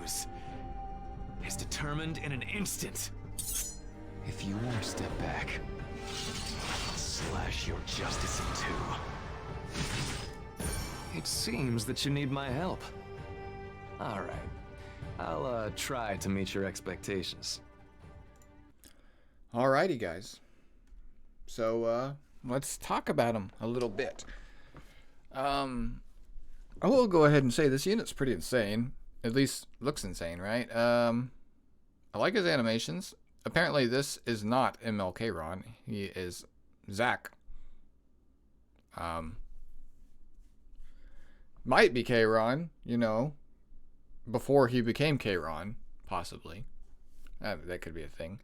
lose is determined in an instant. If you want to step back, I'll slash your justice in two. It seems that you need my help. All right. I'll try to meet your expectations. Alrighty, guys. So, let's talk about him a little bit. I will go ahead and say this unit's pretty insane. At least looks insane, right? I like his animations. Apparently, this is not MLK Ron. He is Zack. Might be K-Ron, you know, before he became K-Ron, possibly. That could be a thing.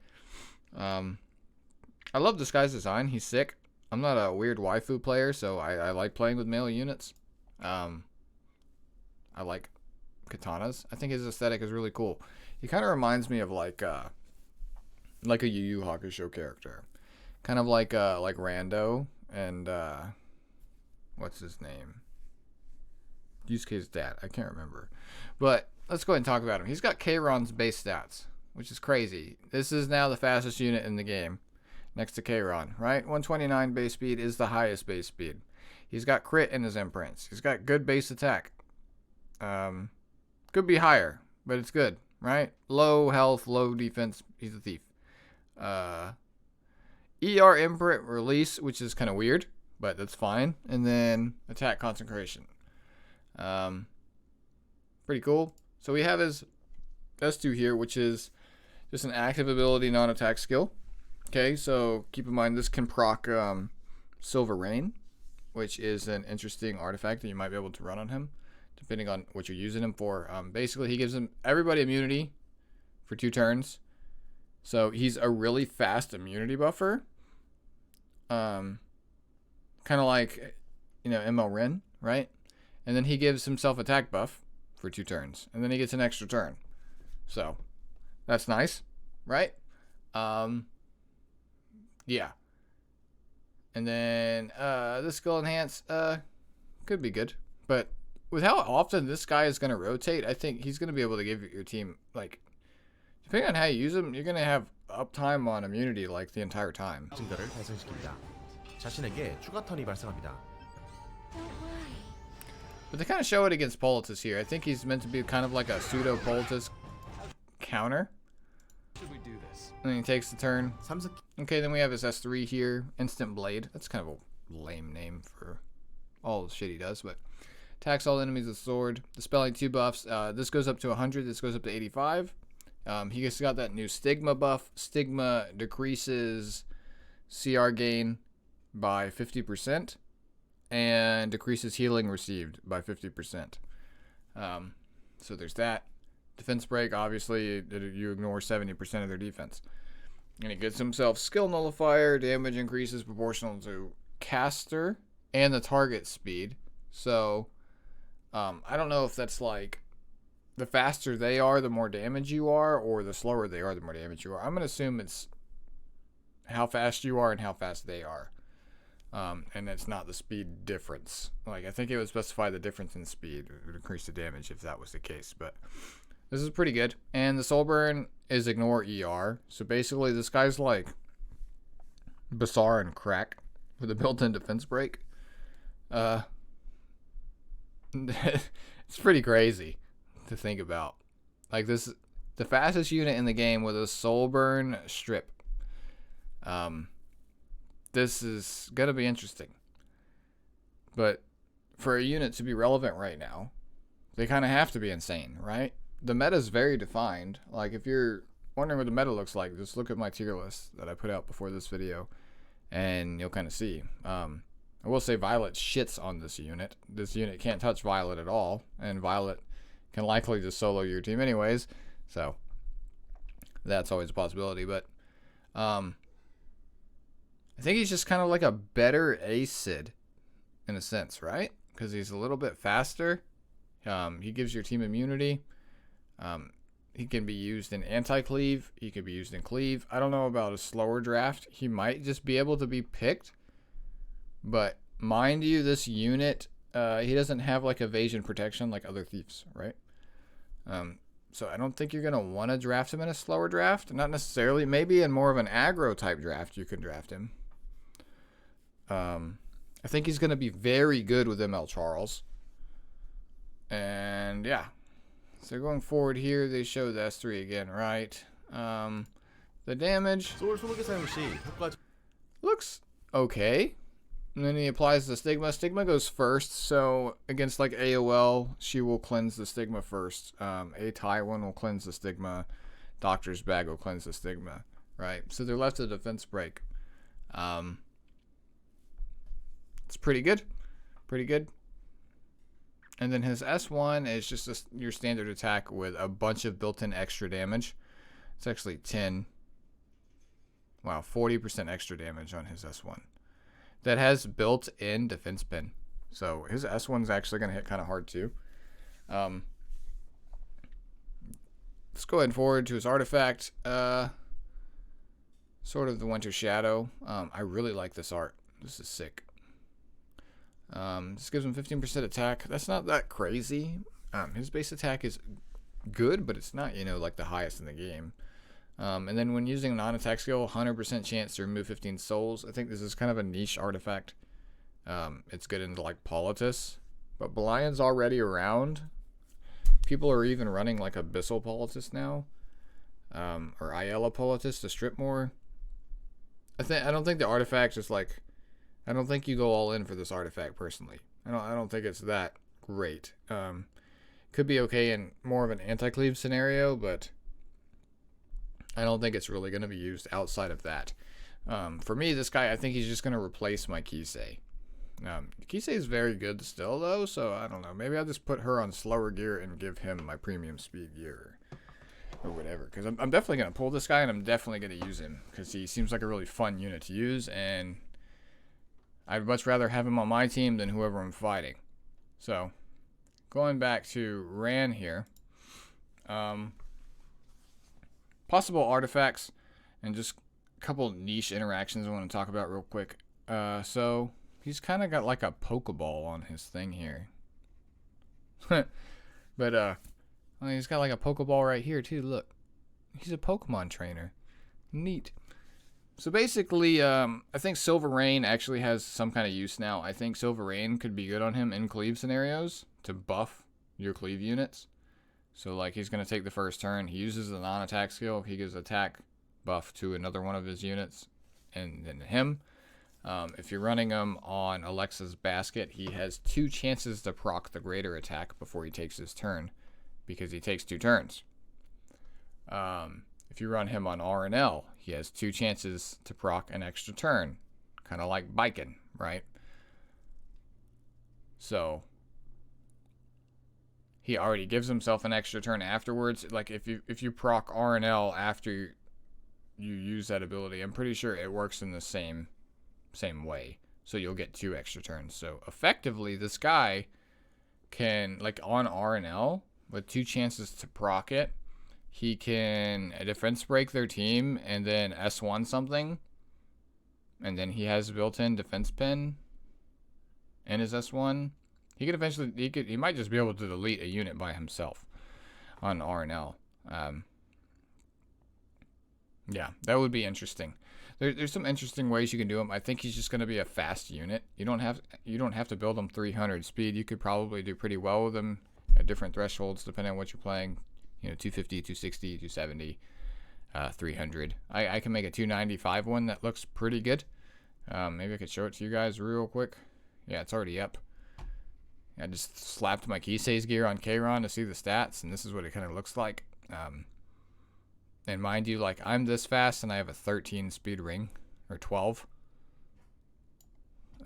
I love this guy's design. He's sick. I'm not a weird waifu player, so I like playing with male units. I like katanas. I think his aesthetic is really cool. He kind of reminds me of like a Yu Yu Hakusho character, kind of like Rando and what's his name? Yusuke's dad. I can't remember, but let's go ahead and talk about him. He's got K-Ron's base stats, which is crazy. This is now the fastest unit in the game, next to K-Ron, right? 129 base speed is the highest base speed. He's got crit in his imprints. He's got good base attack. Could be higher, but it's good, right? Low health, low defense. He's a thief. ER imprint release, which is kind of weird, but that's fine. And then attack concentration. Pretty cool. So we have his S2 here, which is just an active ability, non-attack skill. Okay, so keep in mind this can proc Silver Rain, which is an interesting artifact that you might be able to run on him, depending on what you're using him for. Basically, he gives everybody immunity for 2 turns. So he's a really fast immunity buffer. Kind of like, you know, ML Rin, right? And then he gives himself attack buff for 2 turns. And then he gets an extra turn. So that's nice, right? Yeah. And then this skill enhance could be good. But with how often this guy is going to rotate, I think he's going to be able to give your team, like, depending on how you use him, you're going to have uptime on immunity like the entire time. 증가를 발생시킵니다. 자신에게 추가 턴이 발생합니다. But they kind of show it against Politis here. I think he's meant to be kind of like a pseudo Politis counter. Should we do this? And then he takes the turn. 3스 Okay, then we have his S3 here. Instant Blade. That's kind of a lame name for all the shit he does, but attacks all enemies with sword. Dispelling 2 buffs. This goes up to 100. This goes up to 85. He just got that new Stigma buff. Stigma decreases CR gain by 50%. And decreases healing received by 50%. So there's that. Defense break, obviously, you ignore 70% of their defense. And he gets himself skill nullifier. Damage increases proportional to caster and the target speed. So, I don't know if that's like the faster they are, the more damage you are, or the slower they are, the more damage you are. I'm going to assume it's how fast you are and how fast they are. And it's not the speed difference. Like, I think it would specify the difference in speed. It would increase the damage if that was the case. But this is pretty good. And the soul burn is ignore ER. So basically, this guy's like Bazaar and Crack with a built-in defense break. It's pretty crazy to think about. Like, this, the fastest unit in the game with a soul burn strip. This is going to be interesting. But for a unit to be relevant right now, they kind of have to be insane, right? The meta is very defined. Like, if you're wondering what the meta looks like, just look at my tier list that I put out before this video, and you'll kind of see. I will say Violet shits on this unit. This unit can't touch Violet at all, and Violet can likely just solo your team anyways, so that's always a possibility. But I think he's just kind of like a better Acid in a sense, right? Because he's a little bit faster. He gives your team immunity. He can be used in anti-cleave. He can be used in cleave. I don't know about a slower draft. He might just be able to be picked. But mind you, this unit, he doesn't have like evasion protection like other thieves, right? So I don't think you're going to want to draft him in a slower draft. Not necessarily. Maybe in more of an aggro type draft, you can draft him. I think he's going to be very good with ML Charles. And yeah. So going forward here, they show the S3 again, right? The damage 소울 20개 사용 시 효과 looks okay. And then he applies the Stigma. Stigma goes first, so against like AOL, she will cleanse the Stigma first. A Taiwan will cleanse the Stigma. Doctor's Bag will cleanse the Stigma, right? So they're left a defense break. It's pretty good. Pretty good. And then his S1 is just your standard attack with a bunch of built-in extra damage. It's actually 10. Wow, 40% extra damage on his S1. That has built-in defense pin. So his S1's actually going to hit kind of hard too. Let's go ahead and forward to his artifact. Sort of the Winter Shadow. I really like this art. This is sick. This gives him 15% attack. That's not that crazy. His base attack is good, but it's not, like the highest in the game. And then when using non-attack skill, 100% chance to remove 15 souls. I think this is kind of a niche artifact. It's good into like Politis, but Belion's already around. People are even running like Abyssal Politis now, or Ayala Politis to strip more. I don't think the artifact is like. I don't think you go all in for this artifact personally. I don't think it's that great. Could be okay in more of an anti-cleave scenario, but I don't think it's really going to be used outside of that. For me, this guy, I think he's just going to replace my Kisei. Kisei is very good still, though, so I don't know. Maybe I'll just put her on slower gear and give him my premium speed gear or whatever. Because I'm definitely going to pull this guy, and I'm definitely going to use him because he seems like a really fun unit to use, and I'd much rather have him on my team than whoever I'm fighting. So, going back to Ran here. Possible artifacts and just a couple niche interactions I want to talk about real quick. So, he's kind of got like a Pokeball on his thing here. But, he's got like a Pokeball right here too. Look. He's a Pokemon trainer. Neat. So basically, I think Silver Rain actually has some kind of use now. I think Silver Rain could be good on him in cleave scenarios to buff your cleave units. So like he's going to take the first turn. He uses the non-attack skill. He gives attack buff to another one of his units and then him. If you're running him on Alexa's Basket, he has 2 chances to proc the greater attack before he takes his turn because he takes 2 turns. If you run him on RNL, he has 2 chances to proc an extra turn. Kind of like Biken, right? So, he already gives himself an extra turn afterwards. Like, if you proc RNL after you use that ability, I'm pretty sure it works in the same way. So, you'll get 2 extra turns. So, effectively, this guy can, like, on RNL, with 2 chances to proc it, he can defense break their team and then S1 something. And then he has built-in defense pin in his S1. He could eventually, he might just be able to delete a unit by himself on RNL. Yeah, that would be interesting. There's some interesting ways you can do him. I think he's just going to be a fast unit. You don't have to build him 300 speed. You could probably do pretty well with him at different thresholds depending on what you're playing. 250, 260, 270, 300. I can make a 295 one that looks pretty good. Maybe I could show it to you guys real quick. Yeah, it's already up. I just slapped my Kisei's gear on Kayron to see the stats, and this is what it kind of looks like. And mind you, like, I'm this fast, and I have a 13 speed ring, or 12.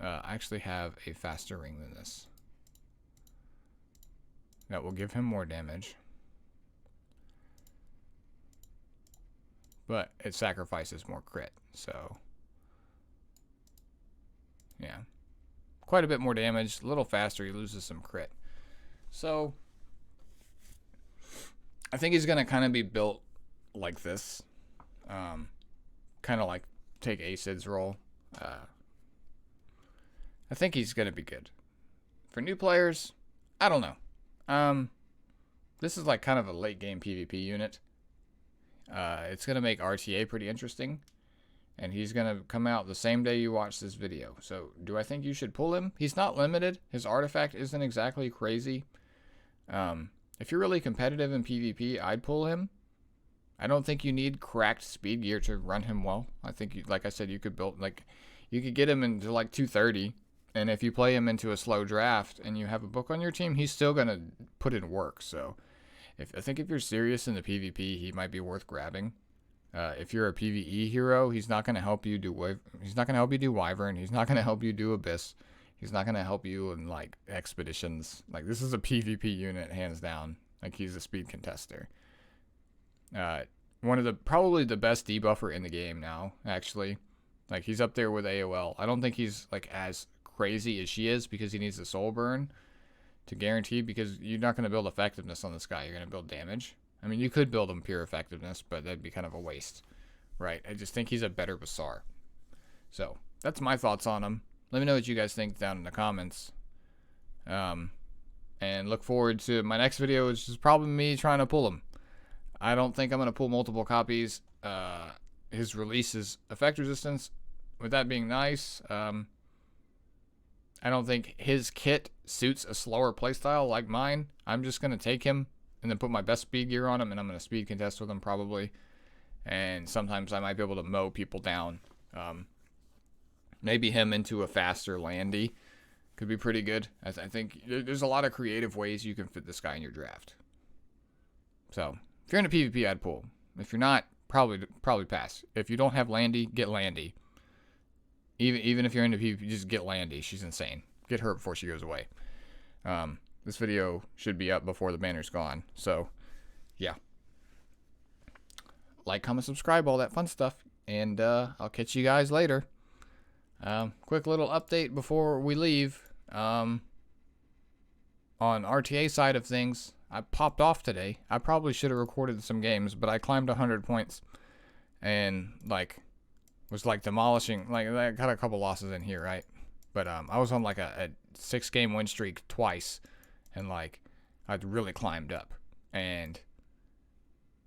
I actually have a faster ring than this. That will give him more damage. But it sacrifices more crit, so yeah. Quite a bit more damage, a little faster, he loses some crit. So, I think he's going to kind of be built like this. Kind of like take Acid's role. I think he's going to be good. For new players, I don't know. This is like kind of a late game PvP unit. It's going to make RTA pretty interesting. And he's going to come out the same day you watch this video. So do I think you should pull him? He's not limited. His artifact isn't exactly crazy. If you're really competitive in PvP, I'd pull him. I don't think you need cracked speed gear to run him well. I think, like I said, you could build, like, you could get him into like 230. And if you play him into a slow draft and you have a book on your team, he's still going to put in work. So I think if you're serious in the PvP, he might be worth grabbing. If you're a PvE hero, he's not going to help you do Wyvern. He's not going to help you do Abyss. He's not going to help you in like expeditions. Like, this is a PvP unit, hands down. Like, he's a speed contester. One of the, probably the best debuffer in the game now, actually. Like, he's up there with AOL. I don't think he's like as crazy as she is because he needs the soul burn to guarantee, because you're not going to build effectiveness on this guy. You're going to build damage. I mean, you could build him pure effectiveness, but that'd be kind of a waste, right? I just think he's a better Bassar. So that's my thoughts on him. Let me know what you guys think down in the comments. And look forward to my next video, which is probably me trying to pull him. I don't think I'm going to pull multiple copies. His release is effect resistance. With that being nice, I don't think his kit suits a slower playstyle like mine. I'm just going to take him and then put my best speed gear on him, and I'm going to speed contest with him probably. And sometimes I might be able to mow people down. Maybe him into a faster Landy could be pretty good. I think there's a lot of creative ways you can fit this guy in your draft. So if you're in a PvP, I'd pull. If you're not, probably pass. If you don't have Landy, get Landy. Even if you're into PvP, just get Landy. She's insane. Get her before she goes away. This video should be up before the banner's gone. So, yeah. Like, comment, subscribe, all that fun stuff. And I'll catch you guys later. Quick little update before we leave. On RTA side of things, I popped off today. I probably should have recorded some games, but I climbed 100 points. And, like, was, like, demolishing. Like, I got a couple losses in here, right? But I was on, like, a 6-game win streak twice. And, like, I'd really climbed up. And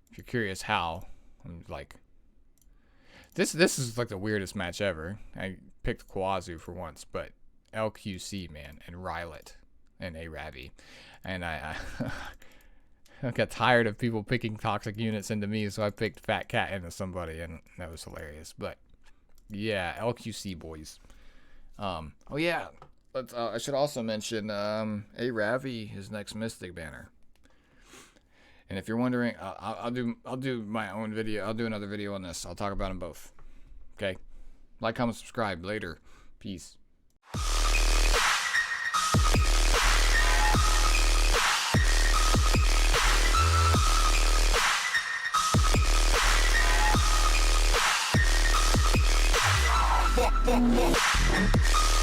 if you're curious how, I'm like, this is like the weirdest match ever. I picked Kawazu for once, but LQC, man, and Rylet and Arabi. And I got tired of people picking toxic units into me, so I picked Fat Cat into somebody, and that was hilarious. But yeah, LQC boys. Oh yeah. I should also mention Aravi, his next Mystic banner. And if you're wondering, I'll do my own video. I'll do another video on this. I'll talk about them both. Okay. Like, comment, subscribe. Later. Peace. Fuck.